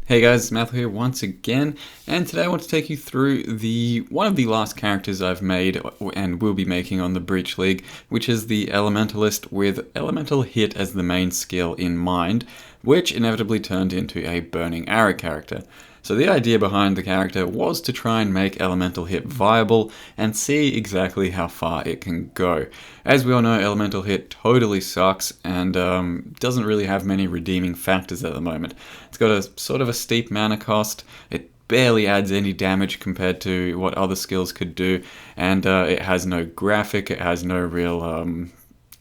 Hey guys, Matthew here once again, and today I want to take you through one of the last characters I've made and will be making on the Breach League, which is the Elementalist with Elemental Hit as the main skill in mind, which inevitably turned into a Burning Arrow character. So the idea behind the character was to try and make Elemental Hit viable and see exactly how far it can go. As we all know, Elemental Hit totally sucks and doesn't really have many redeeming factors at the moment. It's got a sort of a steep mana cost, it barely adds any damage compared to what other skills could do, and it has no graphic, it has no real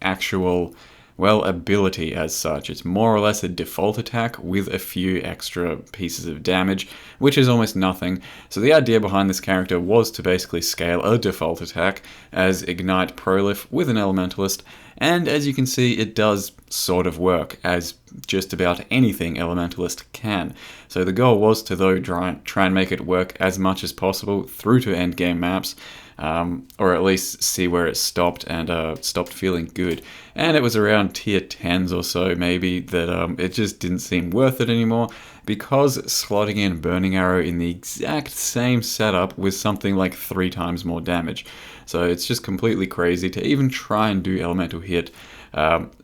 actual ability as such. It's more or less a default attack with a few extra pieces of damage, which is almost nothing. So the idea behind this character was to basically scale a default attack as Ignite Prolif with an Elementalist, and as you can see, it does sort of work, as just about anything Elementalist can. So the goal was to, though, try and make it work as much as possible through to endgame maps, or at least see where it stopped and stopped feeling good. And it was around tier 10s or so maybe that it just didn't seem worth it anymore, because slotting in Burning Arrow in the exact same setup was something like 3 times more damage. So it's just completely crazy to even try and do Elemental Hit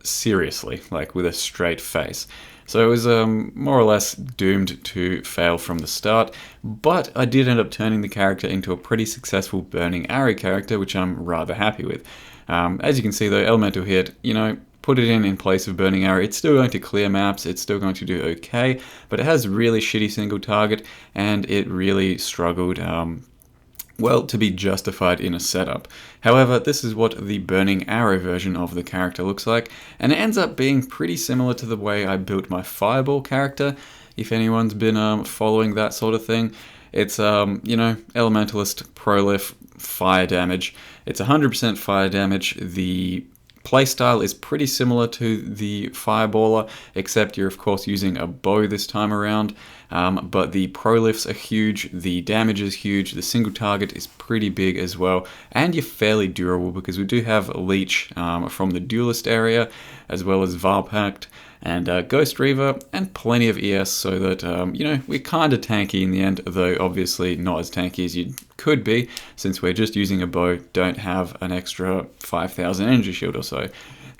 seriously, like with a straight face. So it was more or less doomed to fail from the start, but I did end up turning the character into a pretty successful Burning Arrow character, which I'm rather happy with. As you can see though, Elemental Hit, put it in place of Burning Arrow, it's still going to clear maps, it's still going to do okay, but it has really shitty single target, and it really struggled to be justified in a setup. However, this is what the Burning Arrow version of the character looks like, and it ends up being pretty similar to the way I built my Fireball character, if anyone's been following that sort of thing. It's, Elementalist, Prolif, fire damage. It's 100% fire damage. The playstyle is pretty similar to the Fireballer, except you're of course using a bow this time around, but the prolifs are huge, the damage is huge, the single target is pretty big as well, and you're fairly durable because we do have Leech from the Duelist area, as well as Varpact and Ghost Reaver, and plenty of ES, so that, we're kind of tanky in the end, though obviously not as tanky as you could be, since we're just using a bow, don't have an extra 5,000 energy shield or so.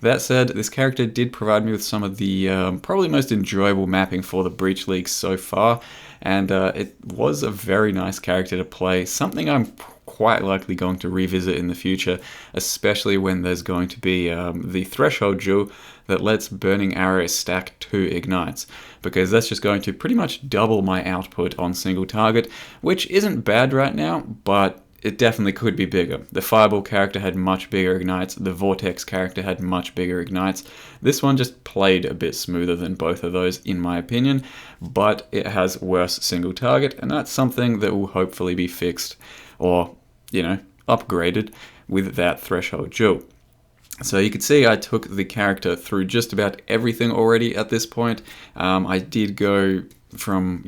That said, this character did provide me with some of the probably most enjoyable mapping for the Breach League so far, and it was a very nice character to play, something I'm quite likely going to revisit in the future, especially when there's going to be the Threshold Jewel that lets Burning Arrow stack 2 Ignites, because that's just going to pretty much double my output on single target, which isn't bad right now, but it definitely could be bigger. The Fireball character had much bigger Ignites, the Vortex character had much bigger Ignites. This one just played a bit smoother than both of those in my opinion, but it has worse single target, and that's something that will hopefully be fixed or, upgraded with that Threshold Jewel. So you can see I took the character through just about everything already at this point. I did go from,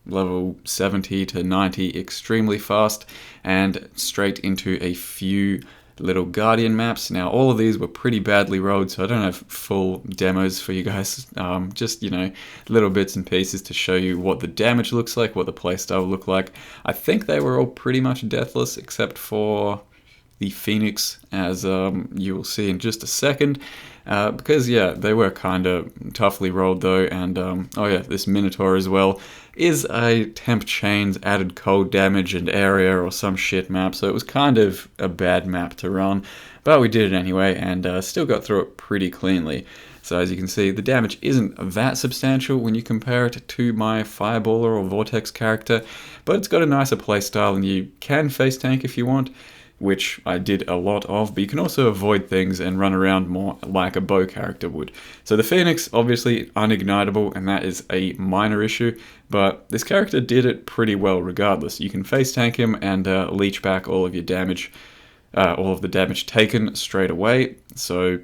level 70 to 90 extremely fast and straight into a few little Guardian maps. Now all of these were pretty badly rolled, so I don't have full demos for you guys, just little bits and pieces to show you what the damage looks like, what the playstyle looked like. I think they were all pretty much deathless except for the Phoenix, as you will see in just a second, because they were kind of toughly rolled though, and this Minotaur as well is a Temp Chains added cold damage and area or some shit map, so it was kind of a bad map to run, but we did it anyway and still got through it pretty cleanly. So as you can see, the damage isn't that substantial when you compare it to my Fireballer or Vortex character, but it's got a nicer playstyle and you can face tank if you want, which I did a lot of, but you can also avoid things and run around more like a bow character would. So the Phoenix, obviously unignitable, and that is a minor issue, but this character did it pretty well regardless. You can face tank him and leech back all of your damage, all of the damage taken straight away, so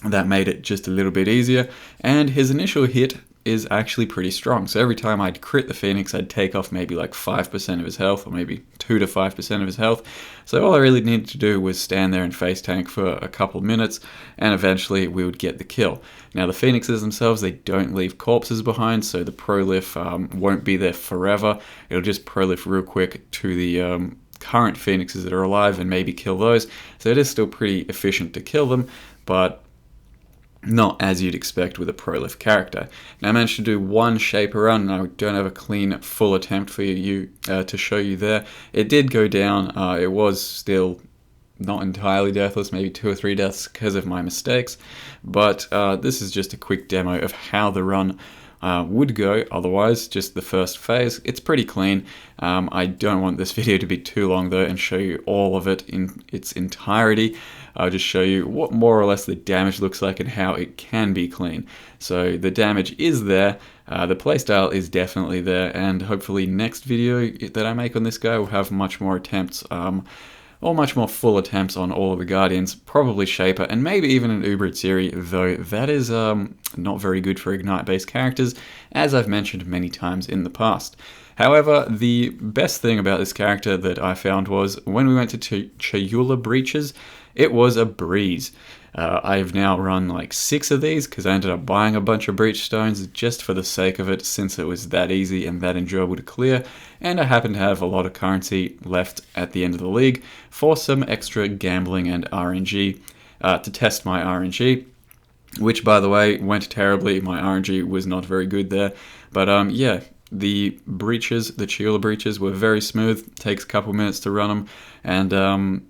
that made it just a little bit easier, and his initial hit is actually pretty strong. So every time I'd crit the Phoenix, I'd take off maybe like 5% of his health, or maybe 2 to 5% of his health. So all I really needed to do was stand there and face tank for a couple minutes, and eventually we would get the kill. Now the Phoenixes themselves, they don't leave corpses behind, so the prolif won't be there forever. It'll just prolif real quick to the current Phoenixes that are alive and maybe kill those. So it is still pretty efficient to kill them, but not as you'd expect with a prolif character. Now I managed to do one shaper run, and I don't have a clean full attempt for you to show you there. It did go down. It was still not entirely deathless, maybe 2 or 3 deaths because of my mistakes, but this is just a quick demo of how the run would go otherwise, just the first phase. It's pretty clean. I don't want this video to be too long though and show you all of it in its entirety. I'll just show you what more or less the damage looks like and how it can be clean. So the damage is there, the playstyle is definitely there, and hopefully next video that I make on this guy will have much more attempts, or much more full attempts on all of the Guardians, probably Shaper, and maybe even an Uber Siri, though that is not very good for Ignite-based characters, as I've mentioned many times in the past. However, the best thing about this character that I found was when we went to Chayula Breaches, it was a breeze. I've now run like 6 of these because I ended up buying a bunch of breach stones just for the sake of it, since it was that easy and that enjoyable to clear, and I happen to have a lot of currency left at the end of the league for some extra gambling and RNG to test my RNG, which by the way went terribly. My RNG was not very good there, but yeah, the breaches, the Chayula breaches, were very smooth. Takes a couple minutes to run them, and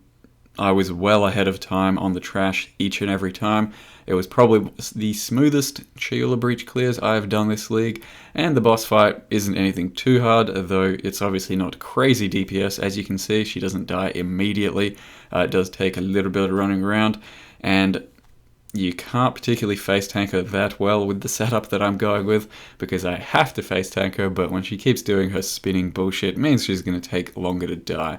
I was well ahead of time on the trash each and every time. It was probably the smoothest Chayula breach clears I've done this league, and the boss fight isn't anything too hard, though it's obviously not crazy DPS. As you can see, she doesn't die immediately. It does take a little bit of running around, and you can't particularly face tank her that well with the setup that I'm going with, because I have to face tank her, but when she keeps doing her spinning bullshit, it means she's going to take longer to die.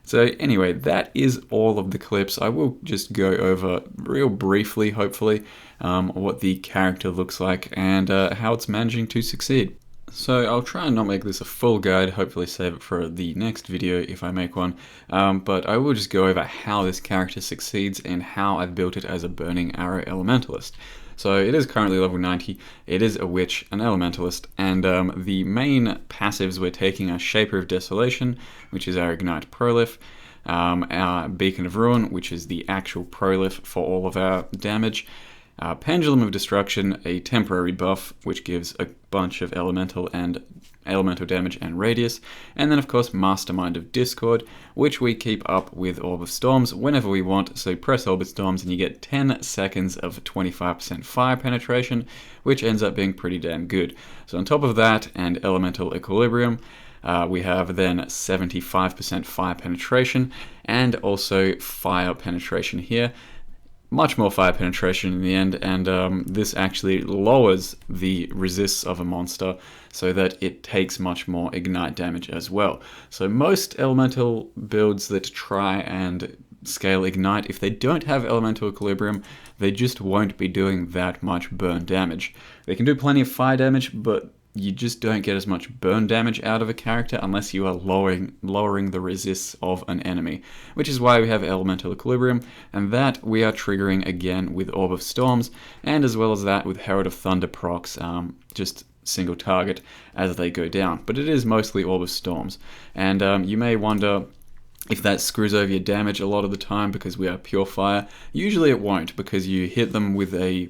So anyway, that is all of the clips. I will just go over real briefly, hopefully, what the character looks like and how it's managing to succeed. So I'll try and not make this a full guide, hopefully save it for the next video if I make one, but I will just go over how this character succeeds and how I've built it as a Burning Arrow Elementalist. So it is currently level 90, it is a witch, an elementalist, and the main passives we're taking are Shaper of Desolation, which is our Ignite prolif, our Beacon of Ruin, which is the actual prolif for all of our damage, Pendulum of Destruction, a temporary buff, which gives a bunch of elemental damage and radius, and then of course Mastermind of Discord, which we keep up with Orb of Storms whenever we want. So press Orb of Storms and you get 10 seconds of 25% fire penetration, which ends up being pretty damn good. So on top of that and Elemental Equilibrium, we have then 75% fire penetration and also fire penetration here. Much more fire penetration in the end, and this actually lowers the resists of a monster so that it takes much more ignite damage as well. So most elemental builds that try and scale ignite, if they don't have elemental equilibrium, they just won't be doing that much burn damage. They can do plenty of fire damage, but you just don't get as much burn damage out of a character unless you are lowering the resists of an enemy, which is why we have Elemental Equilibrium, and that we are triggering again with Orb of Storms, and as well as that with Herald of Thunder procs, just single target as they go down. But it is mostly Orb of Storms, and you may wonder if that screws over your damage a lot of the time because we are pure fire. Usually it won't, because you hit them with a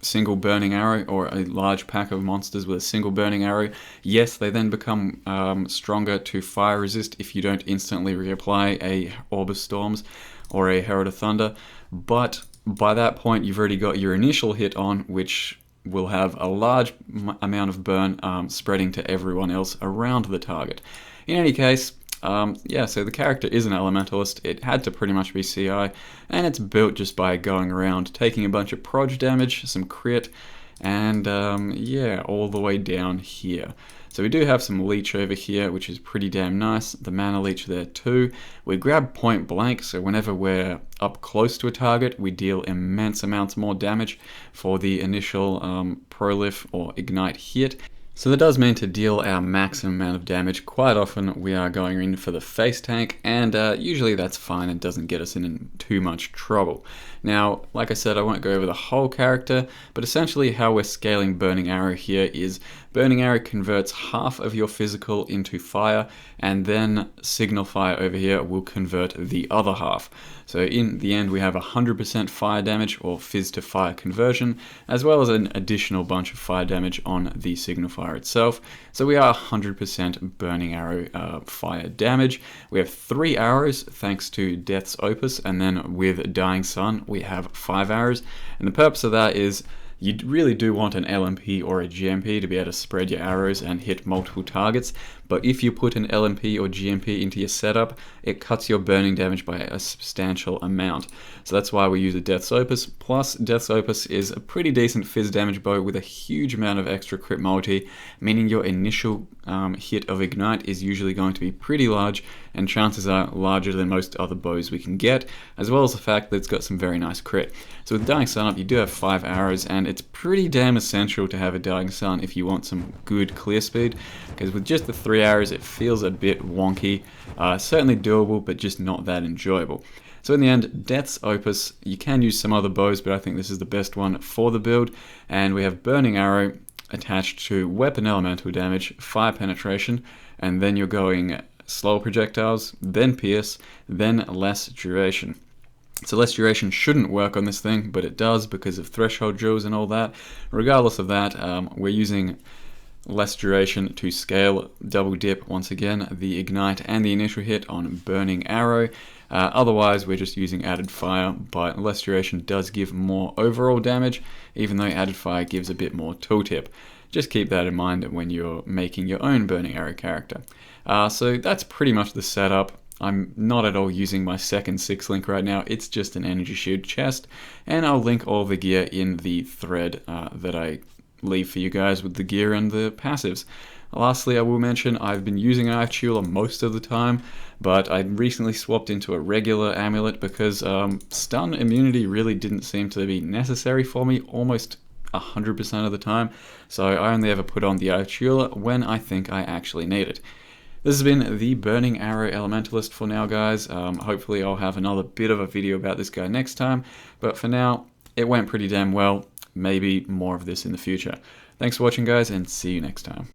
single burning arrow or a large pack of monsters with a single burning arrow. Yes, they then become stronger to fire resist if you don't instantly reapply a Orb of Storms or a Herald of Thunder, but by that point you've already got your initial hit on, which will have a large amount of burn spreading to everyone else around the target. In any case, yeah, so the character is an elementalist. It had to pretty much be CI, and it's built just by going around taking a bunch of proj damage, some crit, and yeah, all the way down here. So we do have some leech over here, which is pretty damn nice. The mana leech there too. We grab point blank, so whenever we're up close to a target, we deal immense amounts more damage for the initial prolif or ignite hit. So that does mean to deal our maximum amount of damage, quite often we are going in for the face tank, and usually that's fine and doesn't get us in too much trouble. Now, like I said, I won't go over the whole character, but essentially how we're scaling Burning Arrow here is Burning Arrow converts half of your physical into fire, and then Signal Fire over here will convert the other half. So in the end we have 100% fire damage or fizz to fire conversion, as well as an additional bunch of fire damage on the Signal Fire itself. So we are 100% Burning Arrow fire damage. We have 3 arrows thanks to Death's Opus, and then with Dying Sun we have 5 arrows. And the purpose of that is you really do want an LMP or a GMP to be able to spread your arrows and hit multiple targets, but if you put an LMP or GMP into your setup, it cuts your burning damage by a substantial amount. So that's why we use a Death's Opus. Plus, Death's Opus is a pretty decent fizz damage bow with a huge amount of extra crit multi, meaning your initial hit of Ignite is usually going to be pretty large, and chances are larger than most other bows we can get, as well as the fact that it's got some very nice crit. So with Dying Sun up, you do have 5 arrows, and it's pretty damn essential to have a Dying Sun if you want some good clear speed, because with just the 3 arrows it feels a bit wonky. Certainly doable, but just not that enjoyable. So in the end, Death's Opus, you can use some other bows, but I think this is the best one for the build. And we have Burning Arrow attached to weapon elemental damage, fire penetration, and then you're going slower projectiles, then pierce, then less duration. So less duration shouldn't work on this thing, but it does because of threshold drills and all that. Regardless of that, we're using less duration to scale double dip once again the ignite and the initial hit on Burning Arrow. Otherwise we're just using added fire, but less duration does give more overall damage, even though added fire gives a bit more tooltip. Just keep that in mind when you're making your own Burning Arrow character. So that's pretty much the setup. I'm not at all using my second 6-link right now, it's just an energy shield chest, and I'll link all the gear in the thread that I leave for you guys with the gear and the passives. Lastly, I will mention I've been using Eye of Tula most of the time, but I recently swapped into a regular amulet because stun immunity really didn't seem to be necessary for me almost 100% of the time, so I only ever put on the Eye of Tula when I think I actually need it. This has been the Burning Arrow Elementalist for now, guys. Hopefully I'll have another bit of a video about this guy next time, but for now, it went pretty damn well. Maybe more of this in the future. Thanks for watching, guys, and see you next time.